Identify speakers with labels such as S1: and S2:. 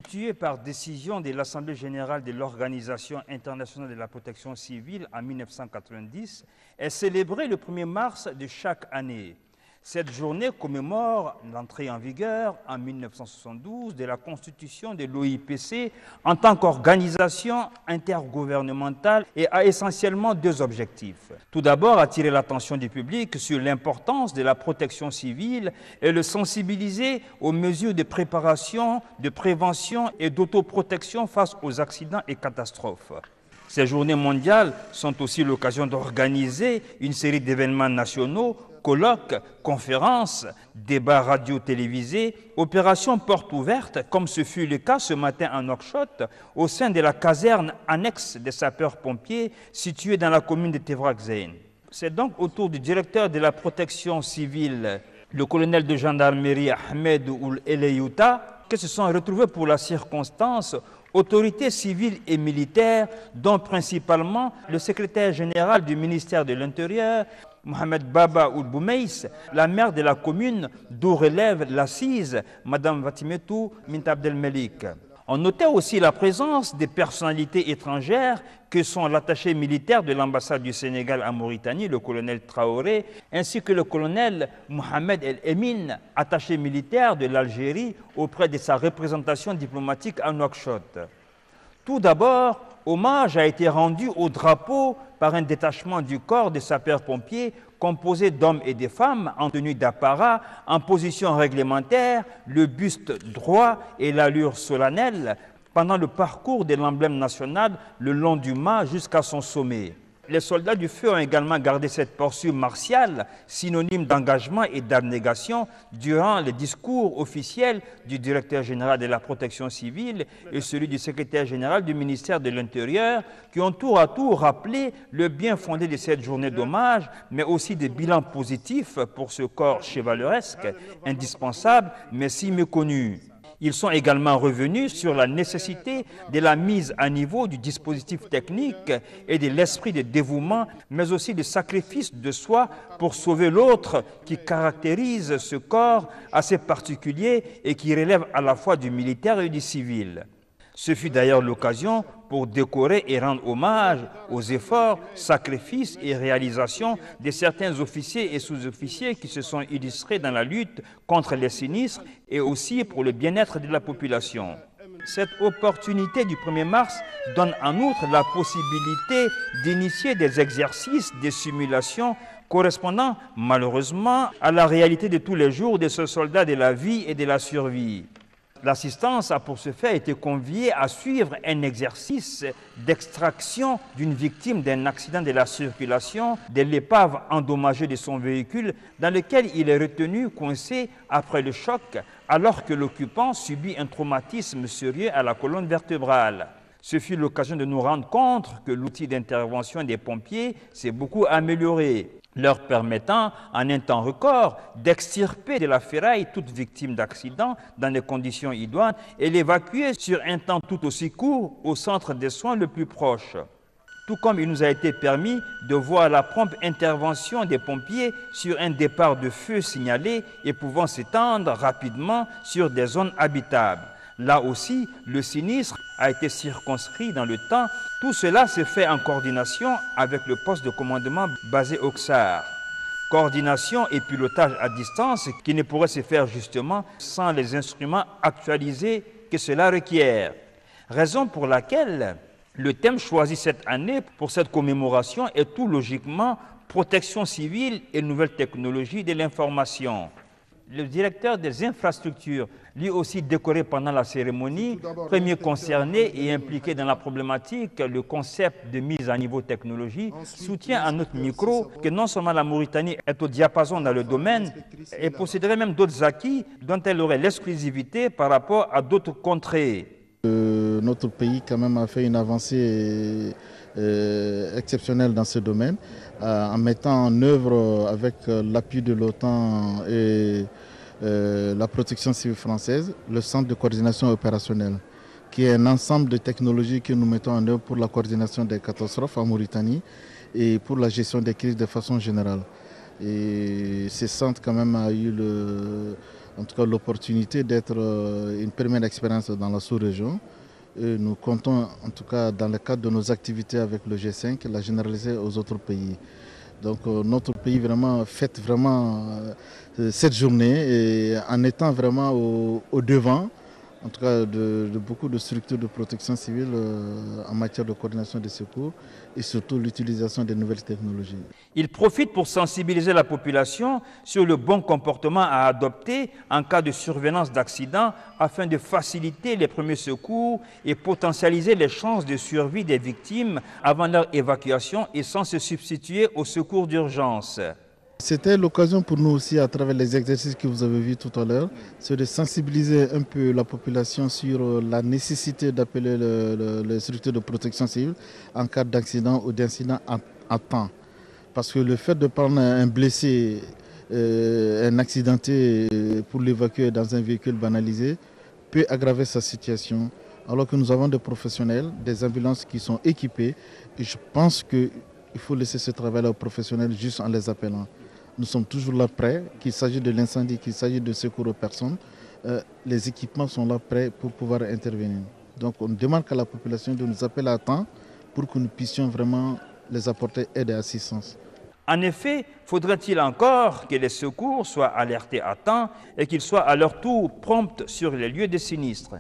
S1: Tué par décision de l'Assemblée générale de l'Organisation internationale de la protection civile en 1990, est célébrée le 1er mars de chaque année. Cette journée commémore l'entrée en vigueur en 1972 de la constitution de l'OIPC en tant qu'organisation intergouvernementale et a essentiellement deux objectifs. Tout d'abord, attirer l'attention du public sur l'importance de la protection civile et le sensibiliser aux mesures de préparation, de prévention et d'autoprotection face aux accidents et catastrophes. Ces journées mondiales sont aussi l'occasion d'organiser une série d'événements nationaux, colloques, conférences, débats radio-télévisés, opérations portes ouvertes, comme ce fut le cas ce matin à Nouakchott, au sein de la caserne annexe des sapeurs-pompiers située dans la commune de Tevrak-Zeyn. C'est donc autour du directeur de la protection civile, le colonel de gendarmerie Ahmed Ould Eleyouta, que se sont retrouvés pour la circonstance autorités civiles et militaires, dont principalement le secrétaire général du ministère de l'Intérieur, Mohamed Baba Ould Boumeïs, la maire de la commune d'où relève l'assise, Mme Fatimetou Mint Abdelmelik. On notait aussi la présence des personnalités étrangères que sont l'attaché militaire de l'ambassade du Sénégal en Mauritanie, le colonel Traoré, ainsi que le colonel Mohamed El Emin, attaché militaire de l'Algérie auprès de sa représentation diplomatique à Nouakchott. Tout d'abord, hommage a été rendu au drapeau par un détachement du corps des sapeurs-pompiers composé d'hommes et de femmes en tenue d'apparat, en position réglementaire, le buste droit et l'allure solennelle, pendant le parcours de l'emblème national le long du mât jusqu'à son sommet. Les soldats du feu ont également gardé cette posture martiale, synonyme d'engagement et d'abnégation, durant les discours officiels du directeur général de la protection civile et celui du secrétaire général du ministère de l'Intérieur, qui ont tour à tour rappelé le bien fondé de cette journée d'hommage, mais aussi des bilans positifs pour ce corps chevaleresque, indispensable, mais si méconnu. Ils sont également revenus sur la nécessité de la mise à niveau du dispositif technique et de l'esprit de dévouement, mais aussi de sacrifice de soi pour sauver l'autre qui caractérise ce corps assez particulier et qui relève à la fois du militaire et du civil. Ce fut d'ailleurs l'occasion pour décorer et rendre hommage aux efforts, sacrifices et réalisations de certains officiers et sous-officiers qui se sont illustrés dans la lutte contre les sinistres et aussi pour le bien-être de la population. Cette opportunité du 1er mars donne en outre la possibilité d'initier des exercices, des simulations correspondant malheureusement à la réalité de tous les jours de ce soldat de la vie et de la survie. L'assistance a pour ce fait été conviée à suivre un exercice d'extraction d'une victime d'un accident de la circulation de l'épave endommagée de son véhicule dans lequel il est retenu coincé après le choc alors que l'occupant subit un traumatisme sérieux à la colonne vertébrale. Ce fut l'occasion de nous rendre compte que l'outil d'intervention des pompiers s'est beaucoup amélioré, leur permettant en un temps record d'extirper de la ferraille toute victime d'accident dans des conditions idoines et l'évacuer sur un temps tout aussi court au centre des soins le plus proche. Tout comme il nous a été permis de voir la prompte intervention des pompiers sur un départ de feu signalé et pouvant s'étendre rapidement sur des zones habitables. Là aussi, le sinistre a été circonscrit dans le temps. Tout cela s'est fait en coordination avec le poste de commandement basé au Ksar. Coordination et pilotage à distance qui ne pourrait se faire justement sans les instruments actualisés que cela requiert. Raison pour laquelle le thème choisi cette année pour cette commémoration est tout logiquement protection civile et nouvelles technologies de l'information. Le directeur des infrastructures, lui aussi décoré pendant la cérémonie, premier concerné et impliqué dans la problématique, le concept de mise à niveau technologie, soutient à notre micro que non seulement la Mauritanie est au diapason dans le domaine, et posséderait même d'autres acquis dont elle aurait l'exclusivité par rapport à d'autres contrées.
S2: Notre pays quand même a fait une avancée exceptionnelle dans ce domaine en mettant en œuvre avec l'appui de l'OTAN et la protection civile française le centre de coordination opérationnelle qui est un ensemble de technologies que nous mettons en œuvre pour la coordination des catastrophes en Mauritanie et pour la gestion des crises de façon générale. Et ce centre quand même a eu en tout cas l'opportunité d'être une première expérience dans la sous-région. Et nous comptons en tout cas dans le cadre de nos activités avec le G5, la généraliser aux autres pays. Donc notre pays vraiment fête vraiment cette journée et en étant vraiment au devant, en tout cas de beaucoup de structures de protection civile en matière de coordination des secours et surtout l'utilisation des nouvelles technologies.
S1: Il profite pour sensibiliser la population sur le bon comportement à adopter en cas de survenance d'accident afin de faciliter les premiers secours et potentialiser les chances de survie des victimes avant leur évacuation et sans se substituer aux secours d'urgence.
S2: C'était l'occasion pour nous aussi, à travers les exercices que vous avez vus tout à l'heure, c'est de sensibiliser un peu la population sur la nécessité d'appeler les structures de protection civile en cas d'accident ou d'incident à temps. Parce que le fait de prendre un blessé, un accidenté pour l'évacuer dans un véhicule banalisé peut aggraver sa situation. Alors que nous avons des professionnels, des ambulances qui sont équipées. Et je pense qu'il faut laisser ce travail aux professionnels juste en les appelant. Nous sommes toujours là prêts, qu'il s'agisse de l'incendie, qu'il s'agisse de secours aux personnes. Les équipements sont là prêts pour pouvoir intervenir. Donc on demande à la population de nous appeler à temps pour que nous puissions vraiment les apporter aide et assistance.
S1: En effet, faudrait-il encore que les secours soient alertés à temps et qu'ils soient à leur tour prompts sur les lieux des sinistres.